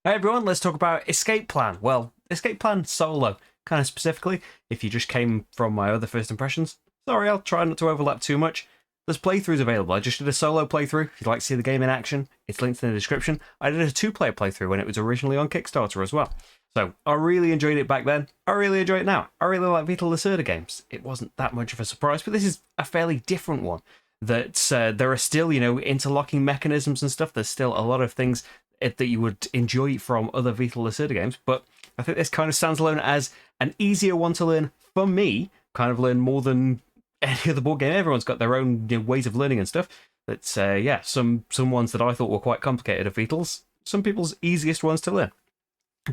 Hey everyone, let's talk about Escape Plan. Well, Escape Plan Solo, kind of specifically, if you just came from my other first impressions. Sorry, I'll try not to overlap too much. There's playthroughs available. I just did a solo playthrough. If you'd like to see the game in action, it's linked in the description. I did a two-player playthrough when it was originally on Kickstarter as well. So, I really enjoyed it back then. I really enjoy it now. I really like Vital Lacerda games. It wasn't that much of a surprise, but this is a fairly different one. That there are still, interlocking mechanisms and stuff. There's still a lot of things that you would enjoy from other Vital Lacerda games, but I think this kind of stands alone as an easier one to learn for me. Kind of learn more than any other board game. Everyone's got their own ways of learning and stuff. But some ones that I thought were quite complicated are Vitals. Some people's easiest ones to learn.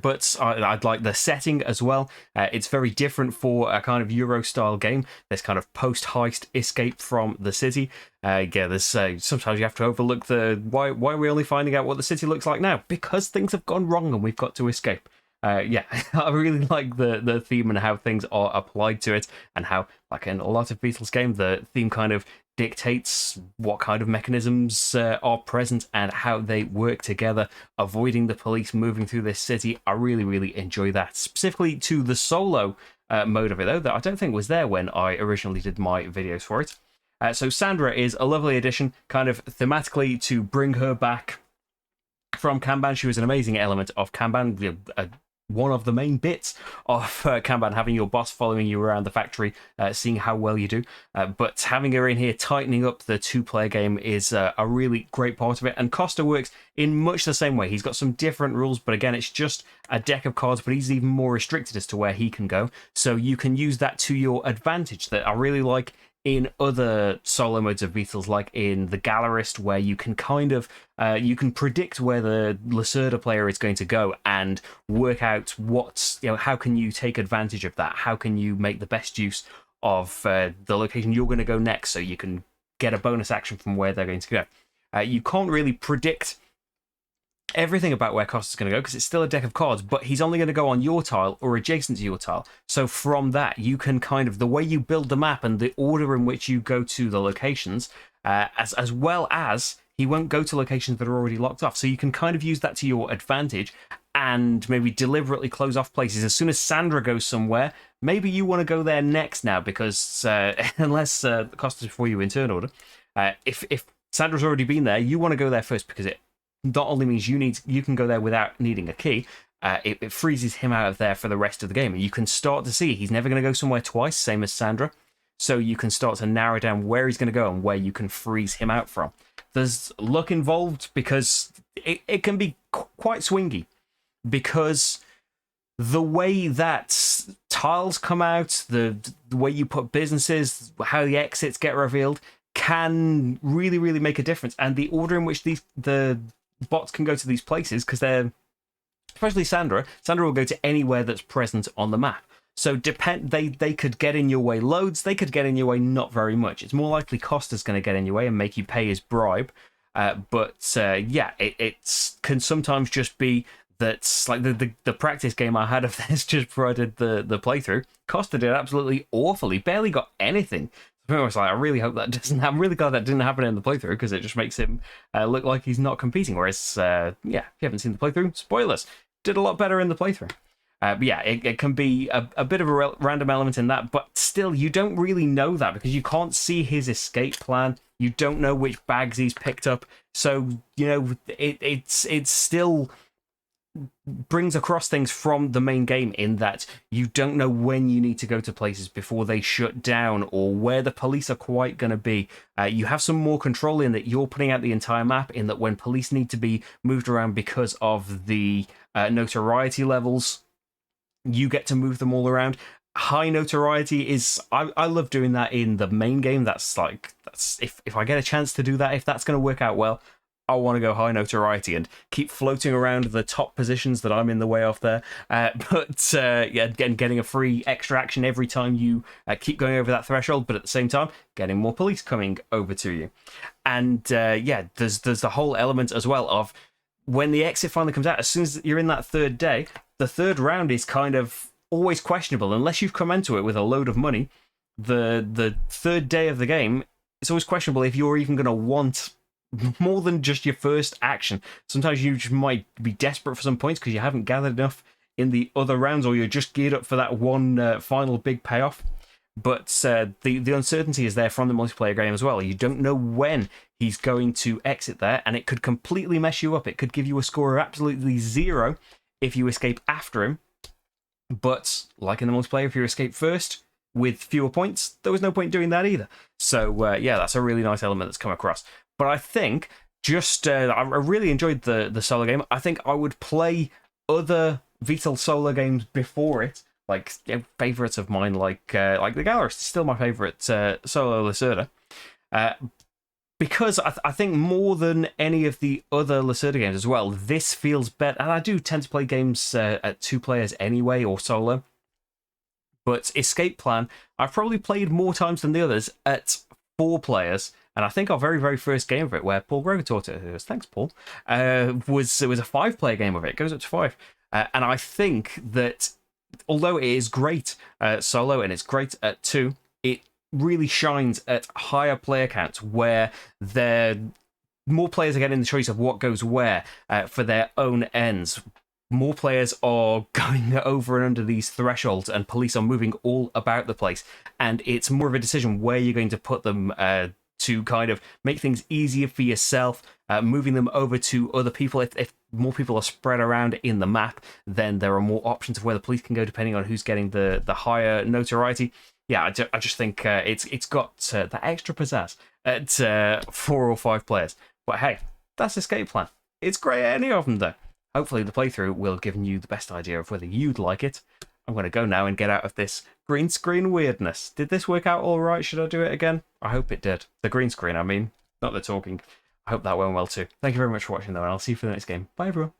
But I'd like the setting as well. It's very different for a kind of Euro-style game. This kind of post-heist escape from the city. There's sometimes you have to overlook the why are we only finding out what the city looks like now? Because things have gone wrong and we've got to escape. I really like the theme and how things are applied to it, and how, like in a lot of Beatles games, the theme kind of dictates what kind of mechanisms are present and how they work together, avoiding the police moving through this city. I really, really enjoy that. Specifically to the solo mode of it, though, that I don't think was there when I originally did my videos for it. So Sandra is a lovely addition, kind of thematically, to bring her back from Kanban. She was an amazing element of Kanban, one of the main bits of Kanban, having your boss following you around the factory, seeing how well you do. But having her in here, tightening up the two-player game, is a really great part of it. And Costa works in much the same way. He's got some different rules, but again, it's just a deck of cards, but he's even more restricted as to where he can go. So you can use that to your advantage, that I really like in other solo modes of Beatles, like in the Gallerist, where you can kind of you can predict where the Lacerda player is going to go and work out how can you take advantage of that? How can you make the best use of the location you're going to go next, so you can get a bonus action from where they're going to go? You can't really predict everything about where Costa's going to go, because it's still a deck of cards, but he's only going to go on your tile or adjacent to your tile. So from that, you can kind of, the way you build the map and the order in which you go to the locations, as well as he won't go to locations that are already locked off. So you can kind of use that to your advantage and maybe deliberately close off places. As soon as Sandra goes somewhere, maybe you want to go there next now, because unless Costa's before you in turn order, if Sandra's already been there, you want to go there first, because it not only means you can go there without needing a key, it freezes him out of there for the rest of the game. And you can start to see he's never going to go somewhere twice, same as Sandra. So you can start to narrow down where he's going to go and where you can freeze him out from. There's luck involved, because it can be quite swingy, because the way that tiles come out, the way you put businesses, how the exits get revealed, can really, really make a difference. And the order in which the bots can go to these places, because they're, especially Sandra will go to anywhere that's present on the map. So they could get in your way loads, they could get in your way not very much. It's more likely Costa's going to get in your way and make you pay his bribe. It can sometimes just be that's like the practice game I had of this just before I did the playthrough. Costa did absolutely awfully, barely got anything. I was like, I really hope that doesn't. I'm really glad that didn't happen in the playthrough, because it just makes him look like he's not competing. Whereas, if you haven't seen the playthrough, spoilers, did a lot better in the playthrough. It can be a bit of a random element in that, but still, you don't really know that, because you can't see his escape plan. You don't know which bags he's picked up, so it's still brings across things from the main game, in that you don't know when you need to go to places before they shut down, or where the police are quite going to be. You have some more control in that you're putting out the entire map, in that when police need to be moved around because of the notoriety levels, you get to move them all around. High notoriety is, I love doing that in the main game. That's if I get a chance to do that, if that's going to work out well, I want to go high notoriety and keep floating around the top positions that I'm in the way of there. Getting a free extra action every time you keep going over that threshold, but at the same time, getting more police coming over to you. And there's the whole element as well of when the exit finally comes out, as soon as you're in that third day, the third round is kind of always questionable, unless you've come into it with a load of money. The third day of the game, it's always questionable if you're even going to want more than just your first action. Sometimes you just might be desperate for some points because you haven't gathered enough in the other rounds, or you're just geared up for that one final big payoff. But the uncertainty is there from the multiplayer game as well. You don't know when he's going to exit there, and it could completely mess you up. It could give you a score of absolutely 0 if you escape after him. But like in the multiplayer, if you escape first with fewer points, there was no point doing that either. So yeah, that's a really nice element that's come across. But I think I really enjoyed the solo game. I think I would play other Vital solo games before it. Like favorites of mine, like the Gallerist is still my favorite solo Lacerda, because I think more than any of the other Lacerda games as well, this feels better. And I do tend to play games at 2 players anyway, or solo. But Escape Plan, I've probably played more times than the others at 4 players. And I think our very, very first game of it, where Paul Grogan taught it, thanks Paul, was a 5-player game of it. It goes up to 5. And I think that although it is great solo and it's great at 2, it really shines at higher player counts where more players are getting the choice of what goes where for their own ends. More players are going over and under these thresholds, and police are moving all about the place. And it's more of a decision where you're going to put them to kind of make things easier for yourself, moving them over to other people. If more people are spread around in the map, then there are more options of where the police can go depending on who's getting the higher notoriety. Yeah, I just think it's got that extra pizzazz at 4 or 5 players. But hey, that's Escape Plan. It's great at any of them, though. Hopefully the playthrough will have given you the best idea of whether you'd like it. I'm going to go now and get out of this green screen weirdness. Did this work out all right? Should I do it again? I hope it did. The green screen, I mean. Not the talking. I hope that went well too. Thank you very much for watching, though, and I'll see you for the next game. Bye, everyone.